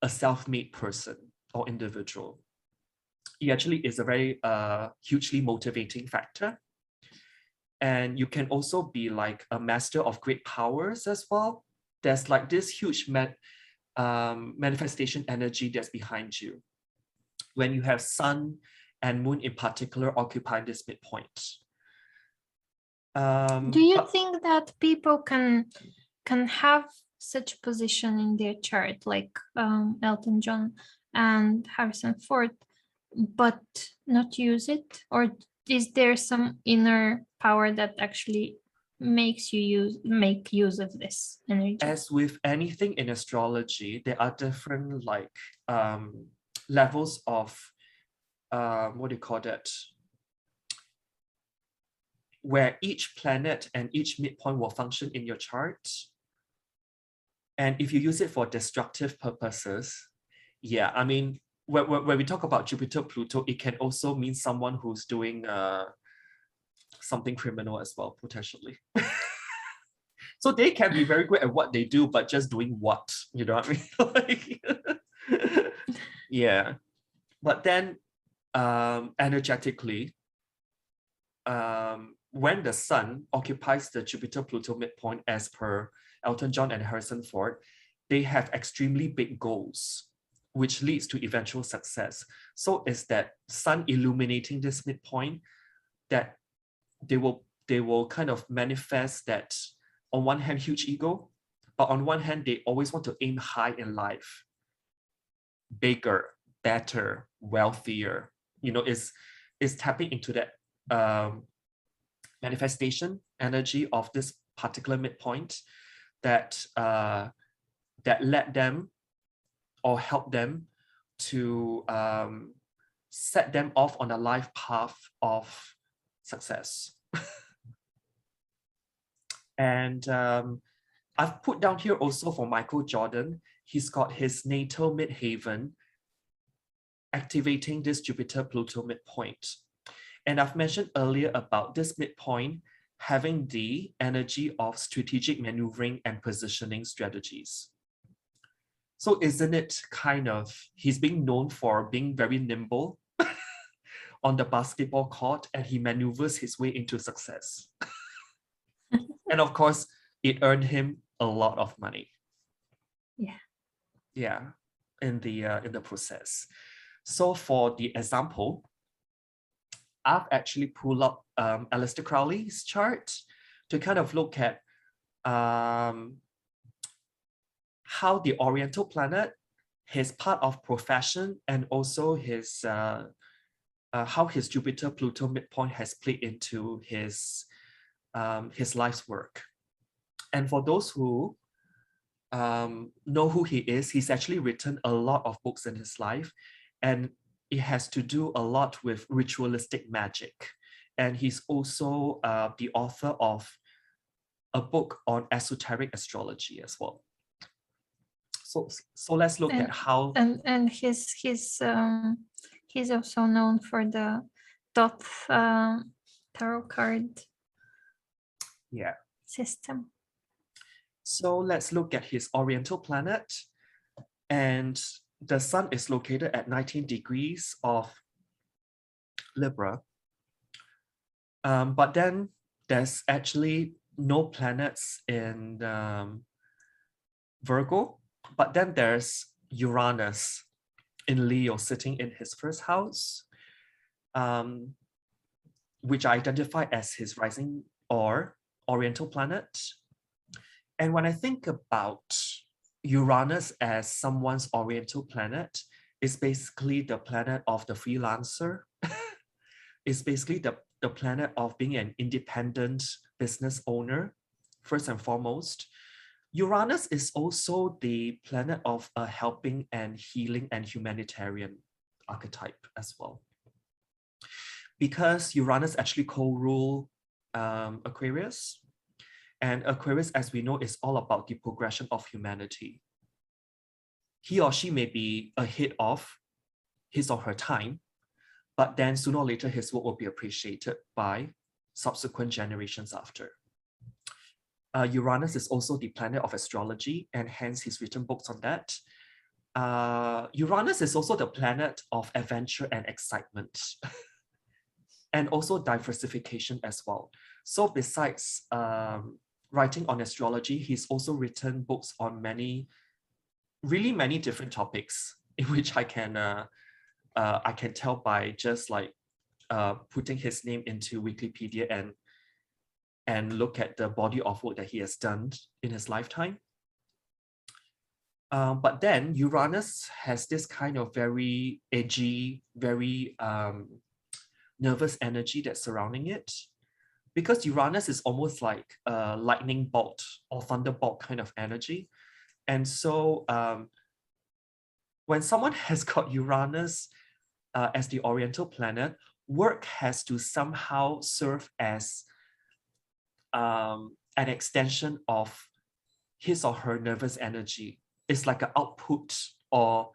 a self-made person or individual. It actually is a very hugely motivating factor. And you can also be like a master of great powers as well. There's like this huge manifestation energy that's behind you when you have sun and moon in particular occupying this midpoint. Do you think that people can have such a position in their chart, like Elton John and Harrison Ford, but not use it? Or is there some inner power that actually makes you make use of this energy? As with anything in astrology, there are different like levels of what do you call that? Where each planet and each midpoint will function in your chart. And if you use it for destructive purposes, yeah, I mean, when we talk about Jupiter-Pluto, it can also mean someone who's doing something criminal as well, potentially. So they can be very good at what they do, but just doing what, you know what I mean? Like, yeah. But then energetically, when the sun occupies the Jupiter-Pluto midpoint, as per Elton John and Harrison Ford, they have extremely big goals, which leads to eventual success. So it's that sun illuminating this midpoint that they will kind of manifest that, on one hand, huge ego, but on one hand, they always want to aim high in life, bigger, better, wealthier. You know, is tapping into that manifestation energy of this particular midpoint that that led them or helped them to set them off on a life path of success. And I've put down here also for Michael Jordan, he's got his natal midhaven activating this Jupiter-Pluto midpoint. And I've mentioned earlier about this midpoint having the energy of strategic maneuvering and positioning strategies. So isn't it kind of, he's being known for being very nimble on the basketball court, and he maneuvers his way into success. And of course, it earned him a lot of money. Yeah. Yeah, in the process. So for the example, I've actually pulled up Aleister Crowley's chart to kind of look at how the Oriental planet, his part of profession, and also his how his Jupiter-Pluto midpoint has played into his life's work. And for those who know who he is, he's actually written a lot of books in his life, and it has to do a lot with ritualistic magic. And he's also the author of a book on esoteric astrology as well. So let's look at how and he's also known for the Thoth tarot card system. So let's look at his Oriental planet, and the sun is located at 19 degrees of Libra. But then there's actually no planets in Virgo, but then there's Uranus in Leo sitting in his first house, which I identify as his rising or Oriental planet. And when I think about Uranus as someone's Oriental planet, it's basically the planet of the freelancer. It's basically the planet of being an independent business owner, first and foremost. Uranus is also the planet of a helping and healing and humanitarian archetype as well. Because Uranus actually co-rule Aquarius, and Aquarius, as we know, is all about the progression of humanity. He or she may be ahead of his or her time, but then sooner or later his work will be appreciated by subsequent generations after. Uranus is also the planet of astrology, and hence he's written books on that. Uranus is also the planet of adventure and excitement, and also diversification as well. So besides writing on astrology, he's also written books on really many different topics, in which I can tell by just like putting his name into Wikipedia and look at the body of work that he has done in his lifetime. But then Uranus has this kind of very edgy, very nervous energy that's surrounding it, because Uranus is almost like a lightning bolt or thunderbolt kind of energy. And so when someone has got Uranus as the Oriental planet, work has to somehow serve as an extension of his or her nervous energy. It's like an output, or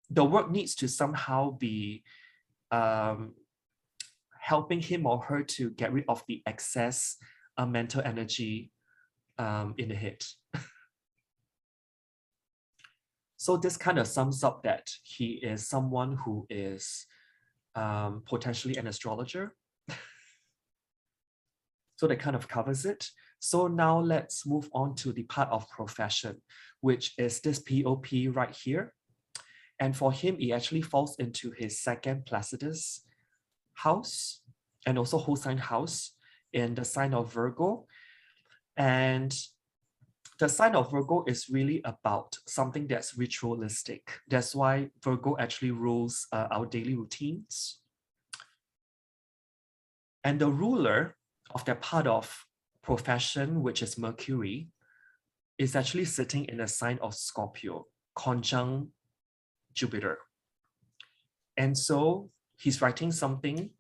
the work needs to somehow be helping him or her to get rid of the excess mental energy in the head. So this kind of sums up that he is someone who is potentially an astrologer. So that kind of covers it. So now let's move on to the part of profession, which is this POP right here. And for him, he actually falls into his second Placidus house, and also whole sign house in the sign of Virgo. And the sign of Virgo is really about something that's ritualistic. That's why Virgo actually rules our daily routines. And the ruler of that part of profession, which is Mercury, is actually sitting in the sign of Scorpio, conjunct Jupiter. And so he's writing something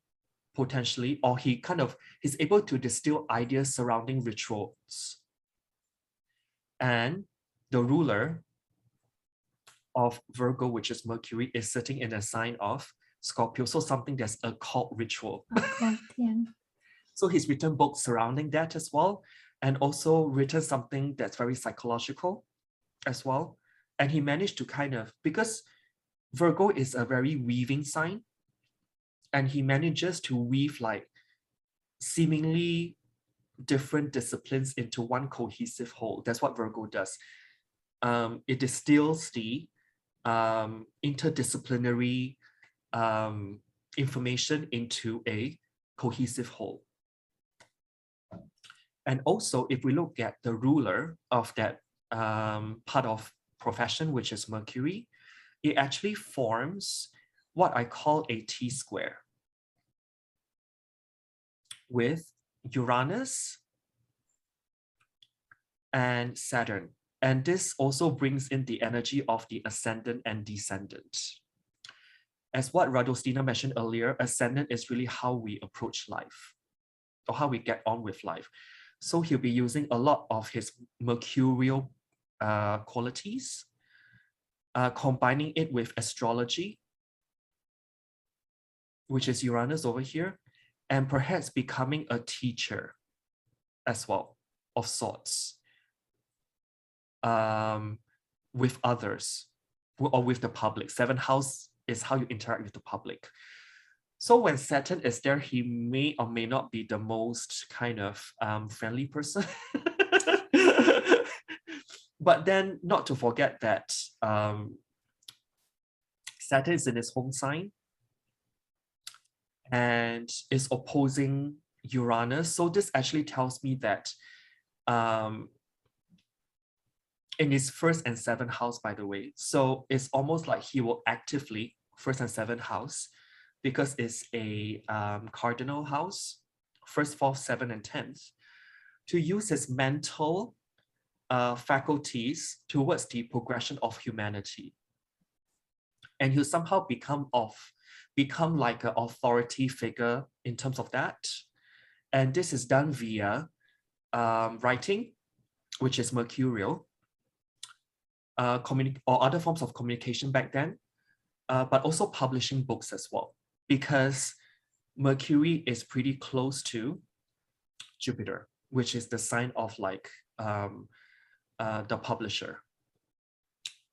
potentially, or he's able to distill ideas surrounding rituals. And the ruler of Virgo, which is Mercury, is sitting in a sign of Scorpio, so something that's a occult ritual. So he's written books surrounding that as well, and also written something that's very psychological as well. And he managed to because Virgo is a very weaving sign, and he manages to weave like seemingly different disciplines into one cohesive whole. That's what Virgo does. It distills the interdisciplinary information into a cohesive whole. And also, if we look at the ruler of that part of profession, which is Mercury, it actually forms what I call a T-square with Uranus and Saturn. And this also brings in the energy of the ascendant and descendant. As what Radostina mentioned earlier, ascendant is really how we approach life or how we get on with life. So he'll be using a lot of his mercurial qualities, combining it with astrology, which is Uranus over here, and perhaps becoming a teacher as well, of sorts, with others or with the public. Seventh house is how you interact with the public. So when Saturn is there, he may or may not be the most kind of friendly person. But then not to forget that Saturn is in his home sign and is opposing Uranus. So this actually tells me that in his first and seventh house, by the way, so it's almost like he will actively, first and seventh house, because it's a cardinal house, first, fourth, seventh, and 10th, to use his mental faculties towards the progression of humanity. And he'll somehow become like an authority figure in terms of that. And this is done via writing, which is mercurial, or other forms of communication back then, but also publishing books as well, because Mercury is pretty close to Jupiter, which is the sign of like the publisher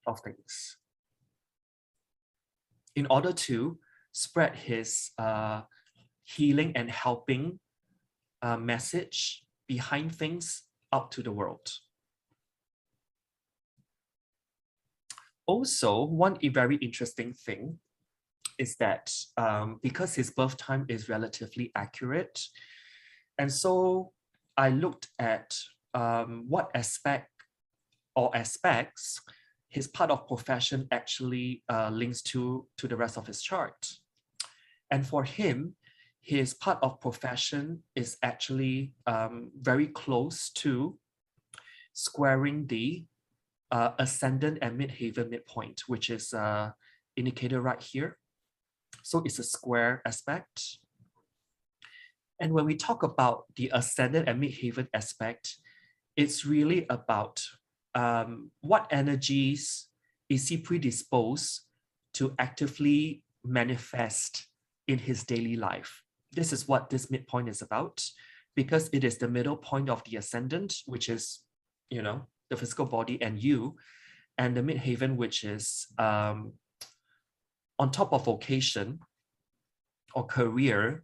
of things. In order to spread his healing and helping message behind things out to the world. Also, one very interesting thing is that because his birth time is relatively accurate, and so I looked at what aspects his part of profession actually links to the rest of his chart. And for him, his part of profession is actually very close to squaring the ascendant and midheaven midpoint, which is indicated right here. So it's a square aspect. And when we talk about the ascendant and midheaven aspect, it's really about what energies is he predisposed to actively manifest in his daily life. This is what this midpoint is about, because it is the middle point of the ascendant, which is, you know, the physical body and you, and the midheaven, which is on top of vocation or career,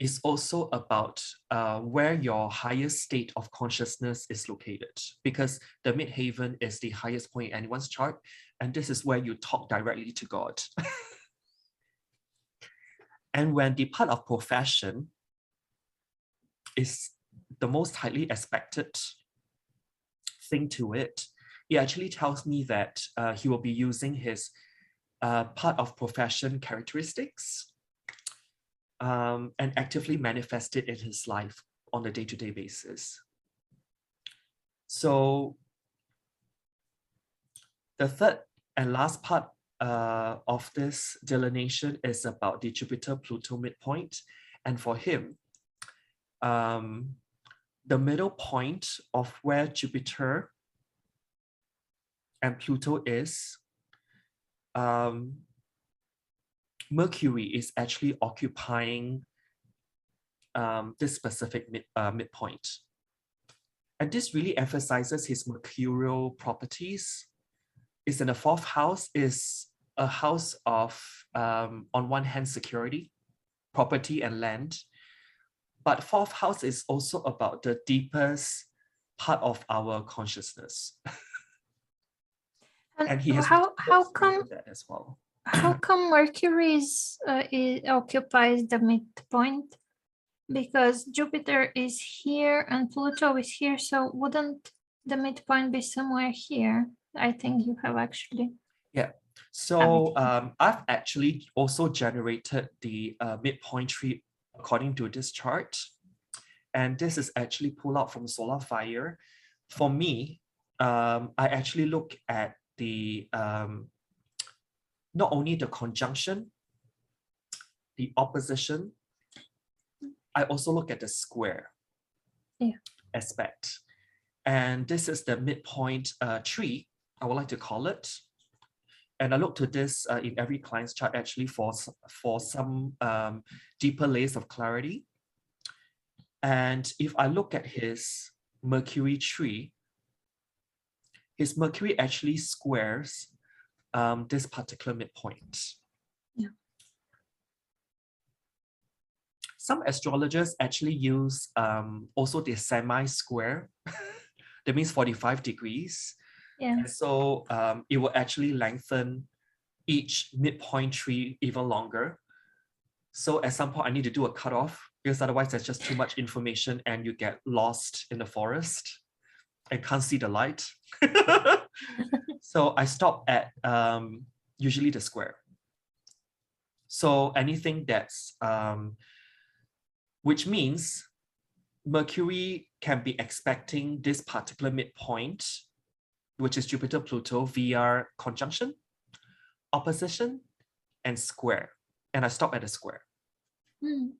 is also about where your highest state of consciousness is located, because the midheaven is the highest point in anyone's chart, and this is where you talk directly to God. And when the part of profession is the most highly expected thing to it, it actually tells me that he will be using his part of profession characteristics and actively manifest it in his life on a day-to-day basis. So the third and last part of this delineation is about the Jupiter-Pluto midpoint. And for him, the middle point of where Jupiter and Pluto is, Mercury is actually occupying this specific midpoint. And this really emphasizes his mercurial properties. It's in the fourth house, is a house of, on one hand, security, property and land. But fourth house is also about the deepest part of our consciousness. And he has how come that as well. How come Mercury occupies the midpoint? Because Jupiter is here and Pluto is here, so wouldn't the midpoint be somewhere here? I think you have actually. Yeah, So I've actually also generated the midpoint tree according to this chart. And this is actually pulled out from Solar Fire. For me, I actually look at the not only the conjunction, the opposition, I also look at the square aspect. And this is the midpoint tree, I would like to call it. And I look to this in every client's chart actually for some deeper layers of clarity. And if I look at his Mercury tree, his Mercury actually squares this particular midpoint. Yeah. Some astrologers actually use also the semi-square. That means 45 degrees. Yeah. And so it will actually lengthen each midpoint tree even longer. So at some point I need to do a cutoff because otherwise there's just too much information and you get lost in the forest and can't see the light. So I stop at usually the square. So anything that's, which means Mercury can be expecting this particular midpoint, which is Jupiter-Pluto via conjunction, opposition, and square. And I stop at a square.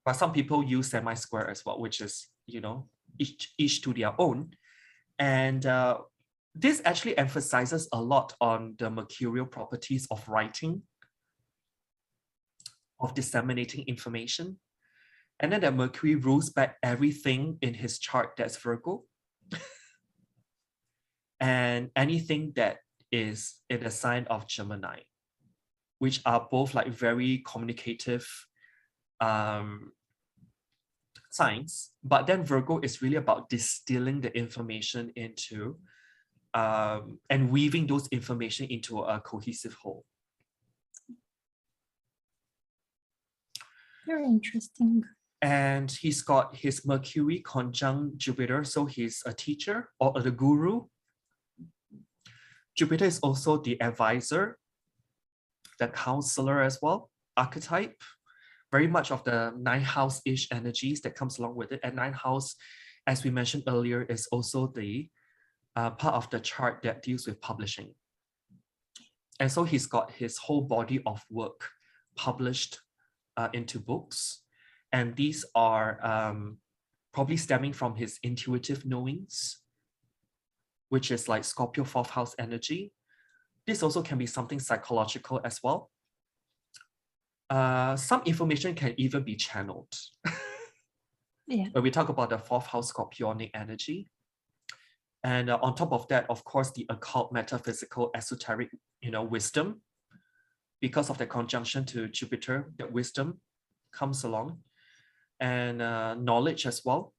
But some people use semi-square as well, which is, you know, each to their own. And this actually emphasizes a lot on the mercurial properties of writing, of disseminating information. And then that Mercury rules back everything in his chart that's Virgo. And anything that is in the sign of Gemini, which are both like very communicative signs. But then Virgo is really about distilling the information into and weaving those information into a cohesive whole. Very interesting. And he's got his Mercury conjunct Jupiter, so he's a teacher or the guru. Jupiter is also the advisor, the counselor as well, archetype, very much of the 9th house-ish energies that comes along with it. And 9th house, as we mentioned earlier, is also the part of the chart that deals with publishing. And so he's got his whole body of work published into books. And these are probably stemming from his intuitive knowings, which is like Scorpio 4th house energy. This also can be something psychological as well. Some information can even be channeled. Yeah. When we talk about the 4th house Scorpionic energy. And on top of that, of course, the occult, metaphysical, esoteric, wisdom. Because of the conjunction to Jupiter, that wisdom comes along. And knowledge as well.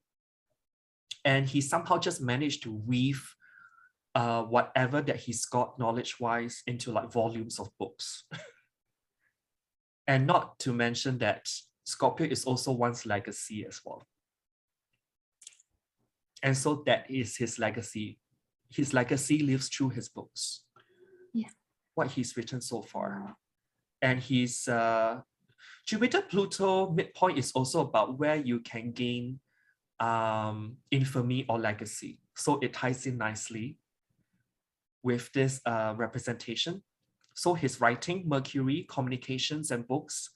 And he somehow just managed to weave whatever that he's got knowledge-wise into like volumes of books. And not to mention that Scorpio is also one's legacy as well. And so that is his legacy. His legacy lives through his books. Yeah. What he's written so far. And his Jupiter-Pluto midpoint is also about where you can gain infamy or legacy. So it ties in nicely with this representation. So his writing, Mercury, communications, and books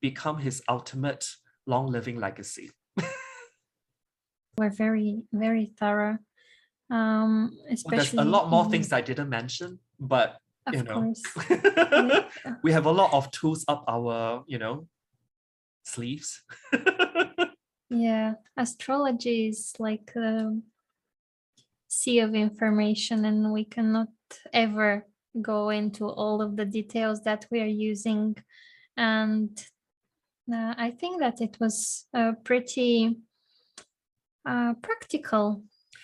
become his ultimate long-living legacy. We're very, very thorough. Especially there's a lot more things I didn't mention, but of course. We have a lot of tools up our, sleeves. Yeah, astrology is like a sea of information, and we cannot ever go into all of the details that we are using. And I think that it was pretty practical.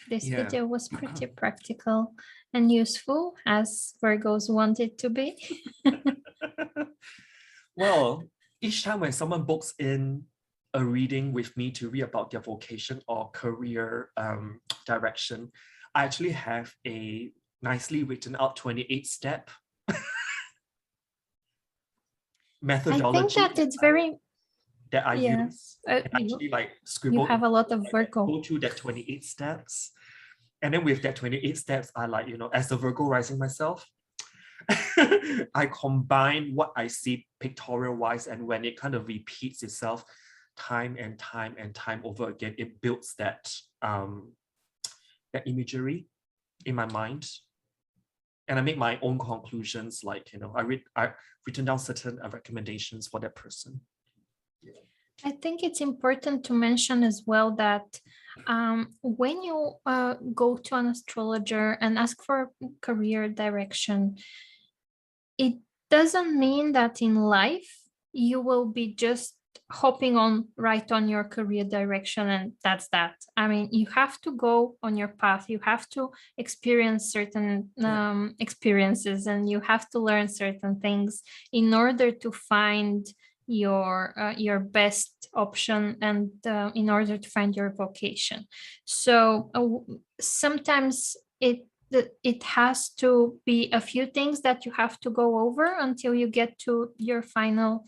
This video was pretty practical and useful, as Virgos want it to be. Well, each time when someone books in a reading with me to read about their vocation or career direction, I actually have a nicely written out 28-step methodology that it's very, that I yeah, use. And actually like you scribble have a lot of like Virgo. go through that 28 steps. And then with that 28 steps, I like, as a Virgo rising myself, I combine what I see pictorial wise, and when it kind of repeats itself time and time and time over again, it builds that that imagery in my mind. And I make my own conclusions, like, I've written down certain recommendations for that person. I think it's important to mention as well that when you go to an astrologer and ask for career direction, it doesn't mean that in life you will be just hopping on right on your career direction and that's that. I mean, you have to go on your path. You have to experience certain experiences, and you have to learn certain things in order to find your best option, and in order to find your vocation. So sometimes it has to be a few things that you have to go over until you get to your final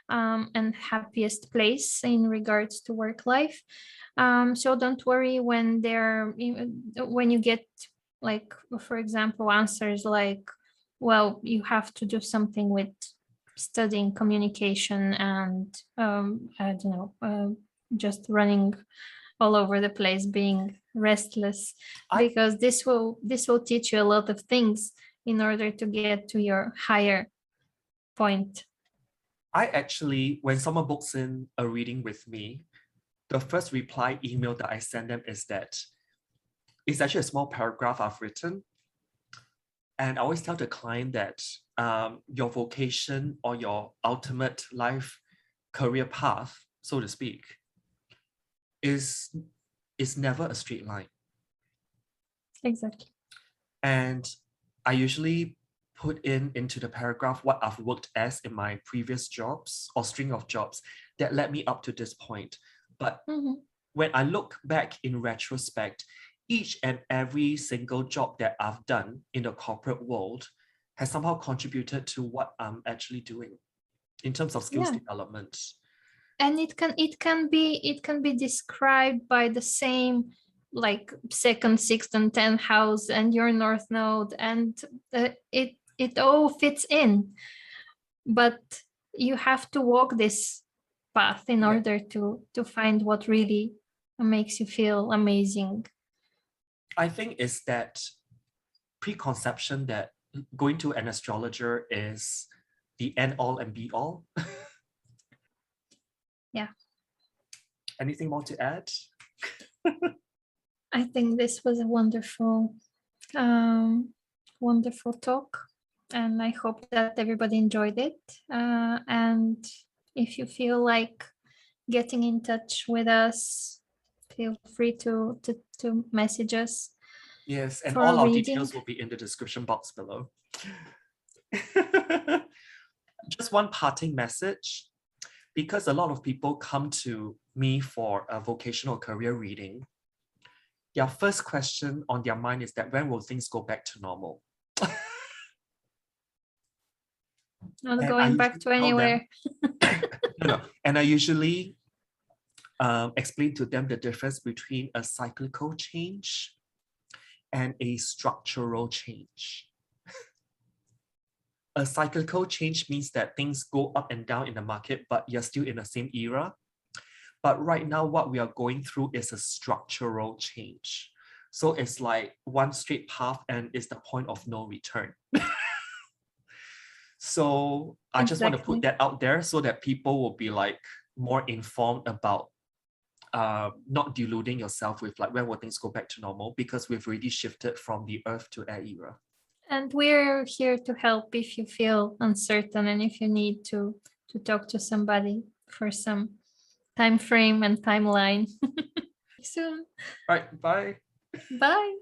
and happiest place in regards to work life. So don't worry when you get, like, for example, answers like, well, you have to do something with studying communication and I don't know, just running all over the place, being restless, because this will teach you a lot of things in order to get to your higher point. I actually, when someone books in a reading with me, the first reply email that I send them is that it's actually a small paragraph I've written. And I always tell the client that your vocation or your ultimate life career path, so to speak, is never a straight line. Exactly. And I usually put into the paragraph what I've worked as in my previous jobs or string of jobs that led me up to this point. But when I look back in retrospect, each and every single job that I've done in the corporate world has somehow contributed to what I'm actually doing in terms of skills development. And it can be described by the same, like, second, sixth, and 10th house and your north node, and it all fits in. But you have to walk this path in order to find what really makes you feel amazing. I think it's that preconception that going to an astrologer is the end all and be all. Yeah. Anything more to add? I think this was a wonderful talk, and I hope that everybody enjoyed it. And if you feel like getting in touch with us, feel free to message us. Yes, and all our details will be in the description box below. Just one parting message, because a lot of people come to me for a vocational career reading. Their first question on their mind is that when will things go back to normal? Not going back to anywhere. No. And I usually explain to them the difference between a cyclical change and a structural change. A cyclical change means that things go up and down in the market, but you're still in the same era. But right now, what we are going through is a structural change. So it's like one straight path and it's the point of no return. So I just want to put that out there so that people will be like more informed about not deluding yourself with like when will things go back to normal, because we've already shifted from the earth to air era. And we're here to help if you feel uncertain and if you need to talk to somebody for some time frame and timeline. Soon. All right, bye. Bye.